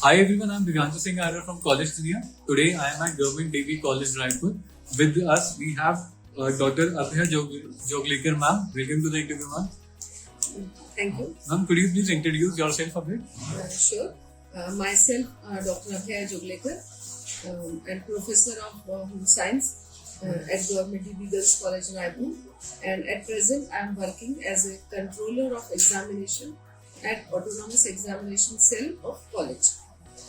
Hi everyone, I'm Divyanshu Singh Arya from College Dunia. Today I am at Government DB College Raipur. With us we have Dr. Abhay Joglekar ma'am. Welcome to the interview ma'am. Thank you. Ma'am, could you please introduce yourself a bit? Sure. Myself, Dr. Abhay Joglekar, and Professor of Home Science at Government DB Girls College Raipur. And at present I am working as a Controller of Examination at Autonomous Examination Cell of College.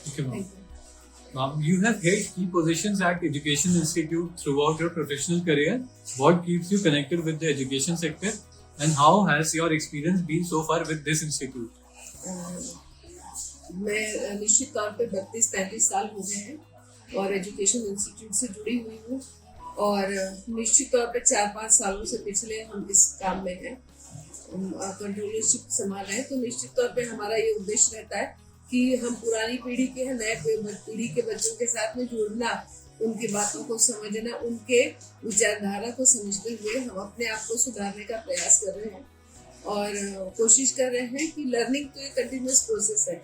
Okay ma'am. Thank you. Ma'am, you have held key positions at Education Institute throughout your professional career. What keeps you connected with the education sector and how has your experience been so far with this institute? मैं निश्चित तौर पे 32-35 साल हो गए हैं और education institute से जुड़ी हुई हूँ और निश्चित तौर पे 4-5 सालों से पिछले हम इस काम में हैं, कंट्रोलरशिप संभाल रहे हैं। तो निश्चित तौर पे हमारा ये उद्देश्य रहता है कि हम पुरानी पीढ़ी के हैं, नए पीढ़ी के बच्चों के साथ में जुड़ना, उनकी बातों को समझना, उनके विचारधारा को समझते हुए हम अपने आप को सुधारने का प्रयास कर रहे हैं और कोशिश कर रहे हैं कि लर्निंग तो एक कंटिन्यूअस प्रोसेस है,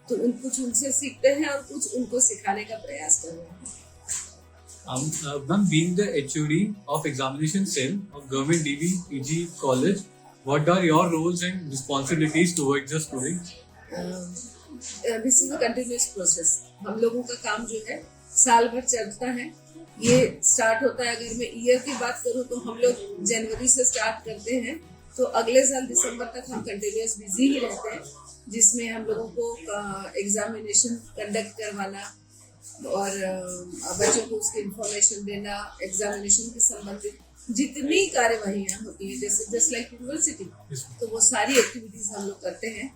तो कुछ उनसे सीखते हैं और कुछ उनको सिखाने का प्रयास कर रहे हैं। Ma'am, being the HOD of Examination Cell of Government DB PG College, what are your roles and responsibilities towards the students? This is a continuous process. हम लोगों का काम जो है साल भर चलता है। ये स्टार्ट होता है, अगर मैं ईयर की बात करूँ तो हम लोग जनवरी से स्टार्ट करते हैं, तो अगले साल दिसंबर तक हम कंटिन्यूअस बिजी ही रहते हैं, जिसमें हम लोगों को एग्जामिनेशन कंडक्ट करवाना और बच्चों को उसकी इंफॉर्मेशन देना, एग्जामिनेशन के संबंधित जितनी कार्यवाहियाँ होती हैं जैसे जस्ट लाइक यूनिवर्सिटी, तो वो सारी एक्टिविटीज हम लोग करते हैं।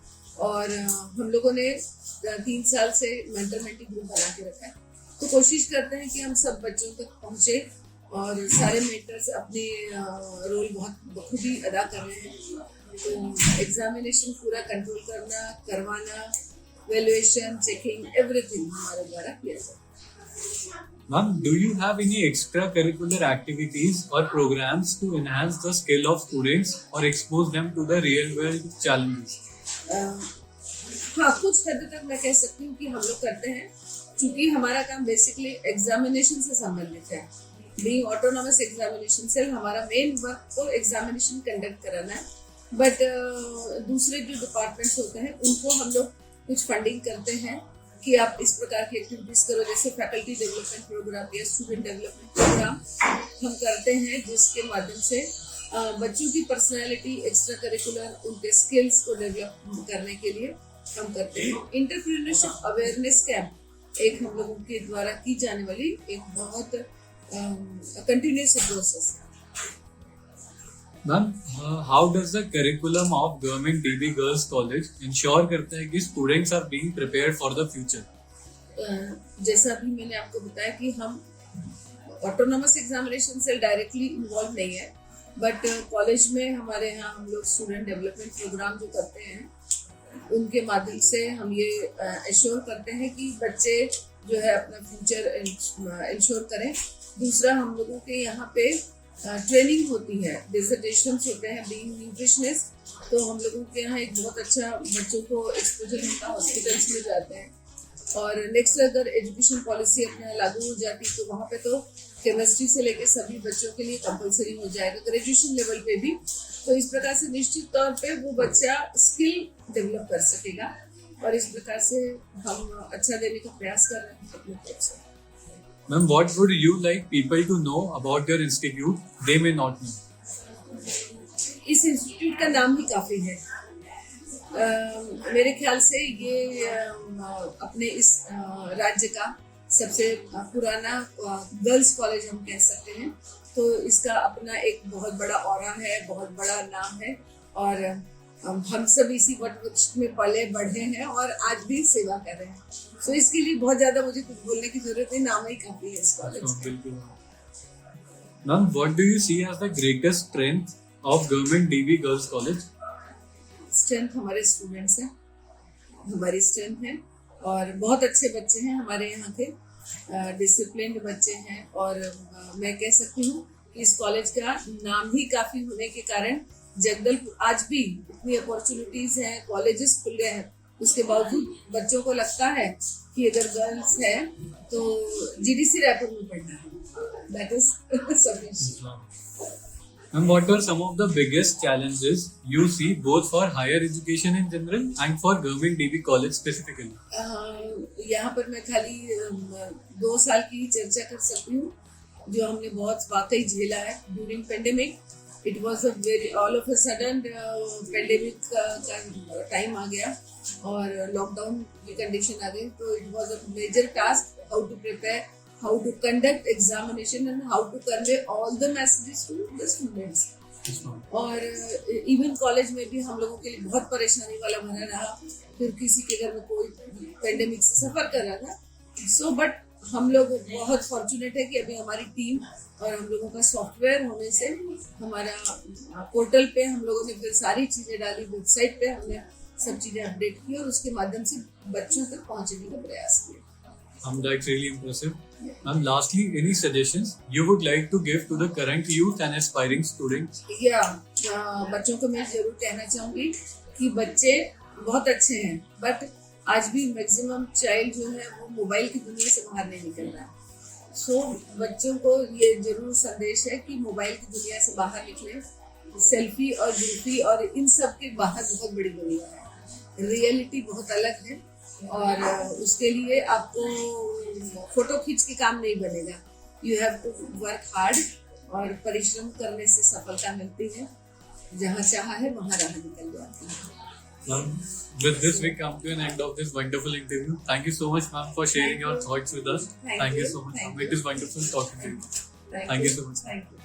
और हम लोगों ने 3 साल से मेंटर मेंटी ग्रुप बना के रखा है, तो कोशिश करते हैं कि हम सब बच्चों तक पहुँचे और सारे मेंटर्स अपने रोल बहुत बखूबी अदा कर रहे हैं। तो एग्जामिनेशन पूरा कंट्रोल करवाना, वैल्यूएशन, चेकिंग, एवरीथिंग हमारे द्वारा किया जाता है। Ma'am, do you have any extracurricular activities or programs to enhance the skill of students or expose them to the real world challenges? हाँ, कुछ हद तक मैं कह सकती हूँ कि हम लोग करते हैं, क्योंकि हमारा काम बेसिकली एग्जामिनेशन से संबंधित है। बीइंग ऑटोनॉमस एग्जामिनेशन सेल, हमारा मेन वर्क तो एग्जामिनेशन कंडक्ट कराना है, बट दूसरे जो डिपार्टमेंट्स होते हैं उनको हम लोग कुछ फंडिंग करते हैं कि आप इस प्रकार की एक्टिविटीज करो, जैसे फैकल्टी डेवलपमेंट प्रोग्राम या स्टूडेंट डेवलपमेंट प्रोग्राम हम करते हैं, जिसके माध्यम से बच्चों की पर्सनैलिटी, एक्स्ट्रा करिकुलर, उनके स्किल्स को डेवलप करने के लिए हम करते हैं। एंटरप्रेन्योरशिप अवेयरनेस कैंप एक हम लोगों के द्वारा की जाने वाली एक बहुत कंटिन्यूअस प्रोसेस है। Ma'am, how does the curriculum of Government DB Girls College ensure करता है कि students are being prepared for the future? जैसा अभी मैंने आपको बताया कि हम ऑटोनॉमस एग्जामिनेशन से डायरेक्टली इन्वॉल्व नहीं है, बट कॉलेज में हमारे यहाँ हम लोग स्टूडेंट डेवलपमेंट प्रोग्राम जो करते हैं उनके माध्यम से हम ये एश्योर करते हैं कि बच्चे जो है अपना फ्यूचर इंश्योर करें। दूसरा, हम लोगों के यहाँ पे ट्रेनिंग होती है, डिसर्टेशंस होते हैं, बीइंग न्यूट्रिशनिस्ट, तो हम लोगों के यहाँ एक बहुत अच्छा बच्चों को एक्सपोजर मिलता है, हॉस्पिटल्स में जाते हैं। और नेक्स्ट, अगर एजुकेशन पॉलिसी अपने यहाँ लागू हो जाती तो वहाँ पे तो केमिस्ट्री से लेकर सभी बच्चों के लिए कंपलसरी हो जाएगा, ग्रेजुएशन लेवल पे भी। तो इस प्रकार से निश्चित तौर पे वो बच्चा स्किल डेवलप कर सकेगा और इस प्रकार से हम अच्छा देने का प्रयास कर रहे हैं अपने तरफ से। Ma'am, what would you like people to know about your institute they may not know? इस इंस्टीट्यूट का नाम ही काफी है। मेरे ख्याल से ये अपने इस राज्य का सबसे पुराना गर्ल्स कॉलेज हम कह सकते हैं, तो इसका अपना एक बहुत बड़ा ऑरा है, बहुत बड़ा नाम है और हम सब इसी वट में पले बढ़े हैं और आज भी सेवा कर रहे हैं। तो इसके लिए बहुत ज्यादा मुझे कुछ बोलने की जरूरत नहीं, नाम ही काफी है इस कॉलेज का। Ma'am, what do you see as the greatest strength of Government DB Girls College? Strength हमारे स्टूडेंट्स हैं, हमारी स्ट्रेंथ है और बहुत अच्छे बच्चे हैं हमारे यहाँ के, डिसिप्लिन्ड बच्चे हैं और मैं कह सकती हूँ कि इस कॉलेज का नाम ही काफी होने के कारण जगदलपुर आज भी इतनी अपॉर्चुनिटीज हैं, कॉलेजेस खुल गए हैं उसके बावजूद बच्चों को लगता है कि अगर गर्ल्स है तो GDC रायपुर में पढ़ना है, that is sufficient. And what are some of the biggest challenges you see both for higher education in general and for Government DB College specifically? यहाँ पर मैं खाली 2 साल की चर्चा कर सकती हूँ जो हमने बहुत वाकई झेला है during pandemic. It was a very all of a sudden pandemic का टाइम आ गया और लॉकडाउन की कंडीशन आ गई, तो it was a major task how to prepare, how to conduct examination and how to convey all the messages to the students. और even college में भी हम लोगों के लिए बहुत परेशानी वाला बना रहा, फिर किसी के घर में कोई पेंडेमिक से सफर कर रहा था। सो बट हम लोग बहुत फॉर्चुनेट है कि अभी हमारी टीम और हम लोगों का सॉफ्टवेयर होने से हमारा पोर्टल पे हम लोगों ने फिर सारी चीज़ें डाली, वेबसाइट पे हमने सब चीज़ें अपडेट की और उसके माध्यम से बच्चों तक पहुँचने का प्रयास किया। That's really impressive. And lastly, any suggestions you would like to give to the current youth and aspiring students? बच्चों को मैं जरूर कहना चाहूँगी कि बच्चे बहुत अच्छे हैं, बट आज भी मैक्सिमम चाइल्ड जो है वो मोबाइल की दुनिया से बाहर नहीं निकल रहा है। सो बच्चों को ये जरूर संदेश है कि मोबाइल की दुनिया से बाहर निकले, सेल्फी और ग्रुपी और इन सब के बाहर बहुत बड़ी दुनिया है, रियलिटी बहुत अलग है और उसके लिए आपको फोटो खींच के काम नहीं बनेगा। You have to work hard और परिश्रम करने से सफलता मिलती है, जहाँ चाहा है वहाँ राह निकल जाती है। With this, we come to an end of this wonderful interview. Thank you so much, ma'am, for sharing your thoughts with us. Thank you so much, ma'am. It is wonderful talking to you. Thank you so much. Thank you.